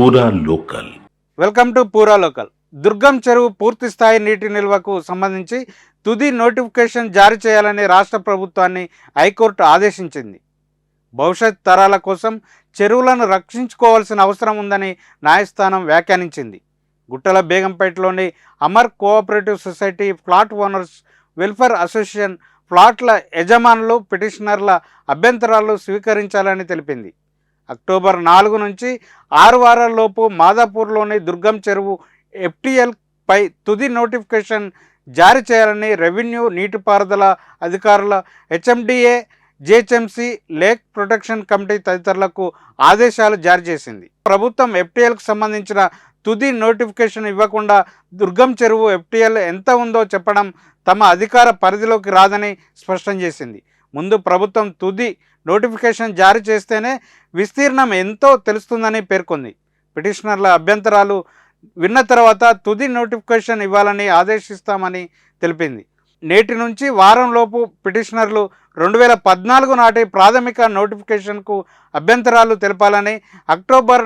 పూరా local. Welcome to పూరా local. దుర్గం చెరువు పూర్తి స్థాయి నీటి నిల్వకు సంబంధించి తుది నోటిఫికేషన్ జారీ చేయాలని రాష్ట్ర ప్రభుత్వాన్ని హైకోర్టు ఆదేశించింది. భవిష్యత్ తరాల కోసం చెరువులను రక్షించుకోవాల్సిన అవసరం ఉందని న్యాయస్థానం వ్యాఖ్యానించింది. గుట్టల బేగంపేటలోని Amar cooperative society flat owners welfare association ఫ్లాట్ల యజమానులు పిటిషనర్ల అభ్యంతరాలు స్వీకరించాలని తెలిపింది. అక్టోబర్ 4 నుంచి 6 వారాల్లోపు మాదాపూర్లోని దుర్గం చెరువు FTL పై తుది నోటిఫికేషన్ జారీ చేయాలని రెవెన్యూ, నీటిపారుదల అధికారుల, HMDA, GHMC, lake protection committee తదితరులకు ఆదేశాలు జారీ చేసింది. ప్రభుత్వం FTLకు సంబంధించిన తుది నోటిఫికేషన్ ఇవ్వకుండా దుర్గం చెరువు FTL ఎంత ఉందో చెప్పడం తమ అధికార పరిధిలోకి రాదని స్పష్టం చేసింది. ముందు ప్రభుత్వం తుది నోటిఫికేషన్ జారీ చేస్తేనే విస్తీర్ణం ఎంతో తెలుస్తుందని పేర్కొంది. పిటిషనర్ల అభ్యంతరాలు విన్న తర్వాత తుది నోటిఫికేషన్ ఇవ్వాలని ఆదేశిస్తామని తెలిపింది. నేటి నుంచి వారంలోపు పిటిషనర్లు 2014 నాటి ప్రాథమిక నోటిఫికేషన్కు అభ్యంతరాలు తెలపాలని, అక్టోబర్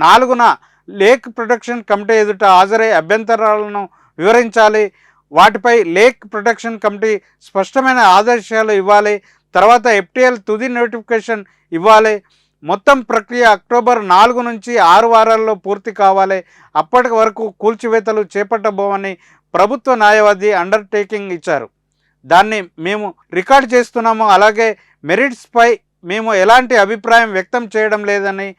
4న లేక్ ప్రొటెక్షన్ కమిటీ ఎదుట హాజరై అభ్యంతరాలను వివరించాలి. వాటిపై లేక్ ప్రొటెక్షన్ కమిటీ స్పష్టమైన ఆదేశాలు ఇవ్వాలి. తర్వాత FTL తుది నోటిఫికేషన్ ఇవ్వాలి. మొత్తం ప్రక్రియ అక్టోబర్ 4 నుంచి 6 వారాల్లో పూర్తి కావాలి. అప్పటి వరకు కూల్చివేతలు చేపట్టబోమని ప్రభుత్వ న్యాయవాది అండర్టేకింగ్ ఇచ్చారు. దాన్ని మేము రికార్డ్ చేస్తున్నాము. అలాగే మెరిట్స్పై మేము ఎలాంటి అభిప్రాయం వ్యక్తం చేయడం లేదని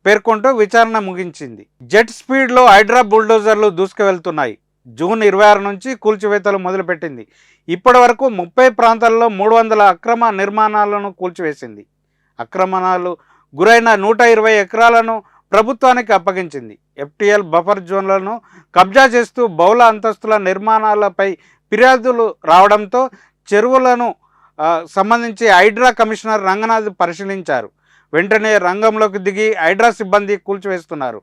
పేర్కొంటూ విచారణ ముగించింది. జెట్ స్పీడ్లో హైడ్రా బుల్డోజర్లు దూసుకువెళ్తున్నాయి. జూన్ 26 నుంచి కూల్చివేతలు మొదలుపెట్టింది. ఇప్పటి వరకు 30 ప్రాంతాల్లో 300 అక్రమ నిర్మాణాలను కూల్చివేసింది. అక్రమణాలు గురైన 120 ఎకరాలను ప్రభుత్వానికి అప్పగించింది. FTL బఫర్ జోన్లను కబ్జా చేస్తూ బహుళ అంతస్తుల నిర్మాణాలపై ఫిర్యాదులు రావడంతో చెరువులను సంబంధించి హైడ్రా కమిషనర్ రంగనాథ్ పరిశీలించారు. వెంటనే రంగంలోకి దిగి హైడ్రా సిబ్బంది కూల్చివేస్తున్నారు.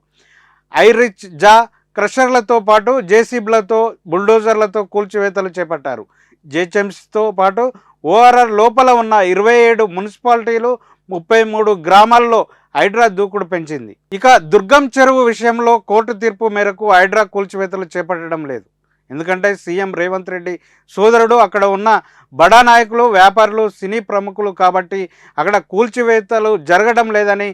ఐరిచ్ జా క్రషర్లతో పాటు JCBలతో బుల్డోజర్లతో కూల్చివేతలు చేపట్టారు. GHMCతో పాటు ORR లోపల ఉన్న 27 మున్సిపాలిటీలు, 33 గ్రామాల్లో హైడ్రా దూకుడు పెంచింది. ఇక దుర్గం చెరువు విషయంలో కోర్టు తీర్పు మేరకు హైడ్రా కూల్చివేతలు చేపట్టడం లేదు. ఎందుకంటే సీఎం రేవంత్ రెడ్డి సోదరుడు, అక్కడ ఉన్న బడా నాయకులు, వ్యాపారులు, సినీ ప్రముఖులు కాబట్టి అక్కడ కూల్చివేతలు జరగడం లేదని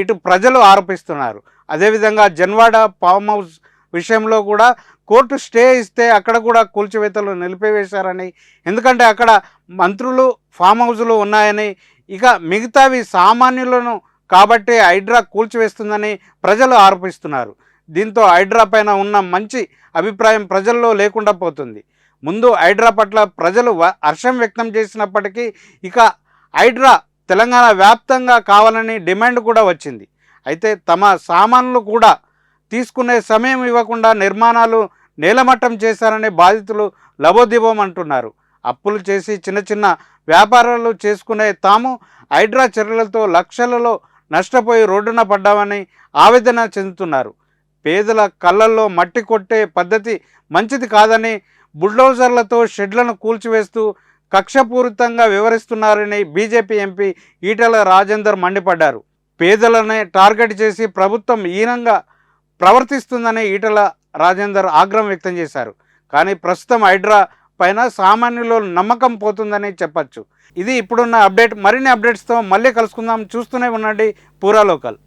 ఇటు ప్రజలు ఆరోపిస్తున్నారు. అదేవిధంగా జన్వాడ ఫామ్ హౌస్ విషయంలో కూడా కోర్టు స్టే ఇస్తే అక్కడ కూడా కూల్చివేతలు నిలిపివేశారని, ఎందుకంటే అక్కడ మంత్రులు ఫామ్ హౌజులు ఉన్నాయని, ఇక మిగతావి సామాన్యులను కాబట్టి హైడ్రా కూల్చివేస్తుందని ప్రజలు ఆరోపిస్తున్నారు. దీంతో హైడ్రా పైన ఉన్న మంచి అభిప్రాయం ప్రజల్లో లేకుండా పోతుంది. ముందు హైడ్రా పట్ల ప్రజలు హర్షం వ్యక్తం చేసినప్పటికీ ఇక హైడ్రా తెలంగాణ వ్యాప్తంగా కావాలని డిమాండ్ కూడా వచ్చింది. అయితే తమ సామాన్లు కూడా తీసుకునే సమయం ఇవ్వకుండా నిర్మాణాలు నేలమట్టం చేశారని బాధితులు లబోదిబోం అంటున్నారు. అప్పులు చేసి చిన్న చిన్న వ్యాపారాలు చేసుకునే తాము హైడ్రా చర్యలతో లక్షలలో నష్టపోయి రోడ్డున పడ్డామని ఆవేదన చెందుతున్నారు. పేదల కళ్ళల్లో మట్టి కొట్టే పద్ధతి మంచిది కాదని, బుల్డోజర్లతో షెడ్లను కూల్చివేస్తూ కక్షపూరితంగా వివరిస్తున్నారని బీజేపీ ఎంపీ ఈటెల రాజేందర్ మండిపడ్డారు. పేదలనే టార్గెట్ చేసి ప్రభుత్వం హీనంగా ప్రవర్తిస్తుందని ఈటెల రాజేందర్ ఆగ్రహం వ్యక్తం చేశారు. కానీ ప్రస్తుతం హైడ్రా పైన సామాన్యులు నమ్మకం పోతుందని చెప్పచ్చు. ఇది ఇప్పుడున్న అప్డేట్. మరిన్ని అప్డేట్స్తో మళ్ళీ కలుసుకుందాం. చూస్తూనే ఉండండి పూరా లోకల్.